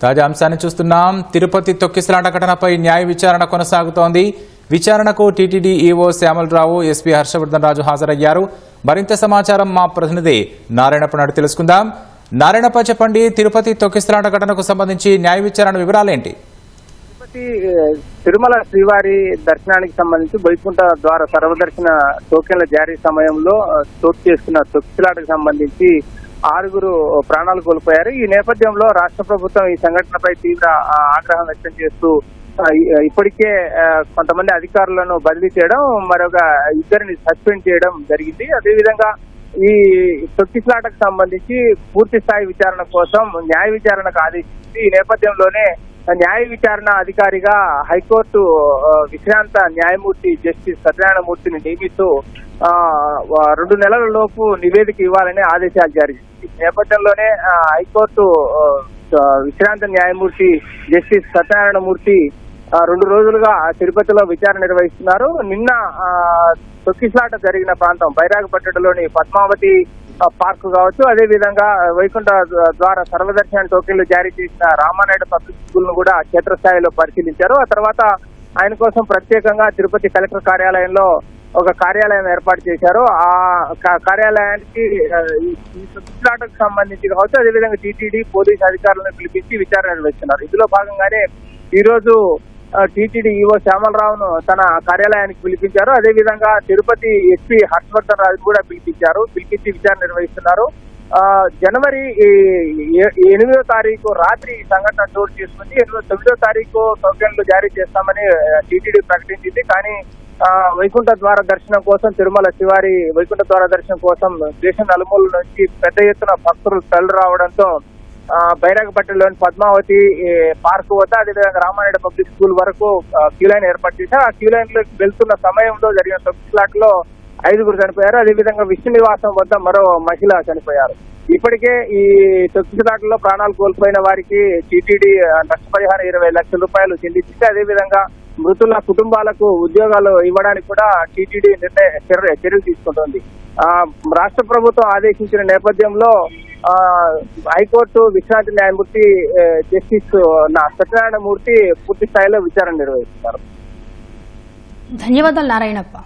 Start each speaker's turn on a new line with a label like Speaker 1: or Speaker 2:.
Speaker 1: తాజా అంశాన్ని చూస్తున్నాం. తిరుపతి తొక్కిసలాట ఘటనపై న్యాయ విచారణ కొనసాగుతోంది. విచారణకు TTD EO Shyamalarao, SP Harshavardhan Raju హాజరయ్యారు. మరింత సమాచారం మా ప్రతినిధి నారాయణప్ప నాడు తెలుసుకుందాం. నారాయణప్ప, చెప్పండి, తిరుపతి తొక్కిసలాట ఘటనకు సంబంధించి న్యాయ విచారణ వివరాలేంటి?
Speaker 2: తిరుమల శ్రీవారి దర్శనానికి సంబంధించి వైకుంఠ ద్వార సర్వదర్శన టోకెన్ల జారీ సమయంలో చోటు చేసుకున్న తొక్కిసలాటకు సంబంధించి 6 ప్రాణాలు కోల్పోయారు. ఈ నేపథ్యంలో రాష్ట్ర ప్రభుత్వం ఈ సంఘటనపై తీవ్ర ఆగ్రహం వ్యక్తం చేస్తూ ఇప్పటికే కొంతమంది అధికారులను బదిలీ చేయడం, మరొక 2 సస్పెండ్ చేయడం జరిగింది. అదేవిధంగా ఈ తొక్కిసలాటకు సంబంధించి పూర్తి స్థాయి విచారణ కోసం న్యాయ విచారణకు ఆదేశించింది. ఈ నేపథ్యంలోనే న్యాయ విచారణ అధికారిగా హైకోర్టు విశ్రాంత న్యాయమూర్తి జస్టిస్ సత్యనారాయణమూర్తిని నియమిస్తూ 2 నెలల లోపు నివేదిక ఇవ్వాలని ఆదేశాలు జారీ చేసింది. ఈ నేపథ్యంలోనే హైకోర్టు విశ్రాంత న్యాయమూర్తి జస్టిస్ సత్యనారాయణమూర్తి 2 రోజులుగా తిరుపతిలో విచారణ నిర్వహిస్తున్నారు. నిన్న తొక్కిసలాట జరిగిన ప్రాంతం బైరాగపట్టణంలోని పద్మావతి పార్క్ కావచ్చు, అదే విధంగా వైకుంఠ ద్వారా సర్వదర్శన టోకెన్లు జారీ చేసిన రామానాయుడు పబ్లిక్ స్కూల్ ను కూడా క్షేత్రస్థాయిలో పరిశీలించారు. ఆ తర్వాత ఆయన కోసం ప్రత్యేకంగా తిరుపతి కలెక్టర్ కార్యాలయంలో ఒక కార్యాలయం ఏర్పాటు చేశారు. ఆ కార్యాలయానికి ఈ తొక్కిసలాటకు సంబంధించి కావచ్చు, అదేవిధంగా టీటీడీ పోలీసు అధికారులను పిలిపించి విచారణ నిర్వహిస్తున్నారు. ఇందులో భాగంగానే ఈ రోజు టీటీడీ ఈవో శ్యామలరావును తన కార్యాలయానికి పిలిపించారు. అదేవిధంగా తిరుపతి ఎస్పీ హర్షవర్ధన్ రాజు కూడా పిలిపించి విచారణ నిర్వహిస్తున్నారు. జనవరి 8వ తారీఖు రాత్రి ఈ సంఘటన చోటు చేసుకుంది. 9వ తారీఖు టోకెన్లు జారీ చేస్తామని టీటీడీ ప్రకటించింది. కానీ వైకుంఠ ద్వార దర్శనం కోసం, తిరుమల శ్రీవారి వైకుంఠ ద్వార దర్శనం కోసం దేశం నలుమూల నుంచి పెద్ద ఎత్తున భక్తులు తరలి రావడంతో బైరాగపట్టణంలోని పద్మావతి పార్క్ వద్ద, అదేవిధంగా రామానాయుడు పబ్లిక్ స్కూల్ వరకు క్యూ లైన్ ఏర్పాటు చేశారు. ఆ క్యూ లైన్ లోకి వెళ్తున్న సమయంలో జరిగిన తొక్కిసలాటలో 5 చనిపోయారు. అదేవిధంగా విష్ణు నివాసం వద్ద మరో మహిళ చనిపోయారు. ఇప్పటికే ఈ తొక్కిసలాటలో ప్రాణాలు కోల్పోయిన వారికి టీటీడీ నష్టపరిహారం 20 లక్షల రూపాయలు చెల్లించింది. అదేవిధంగా మృతుల కుటుంబాలకు ఉద్యోగాలు ఇవ్వడానికి కూడా టీటీడీ చర్యలు తీసుకుంటోంది. రాష్ట్ర ప్రభుత్వం ఆదేశించిన నేపథ్యంలో హైకోర్టు విశ్రాంతి న్యాయమూర్తి జస్టిస్ సత్యనారాయణమూర్తి పూర్తి స్థాయిలో విచారణ నిర్వహిస్తున్నారు.
Speaker 3: ధన్యవాదాలు నారాయణప్ప.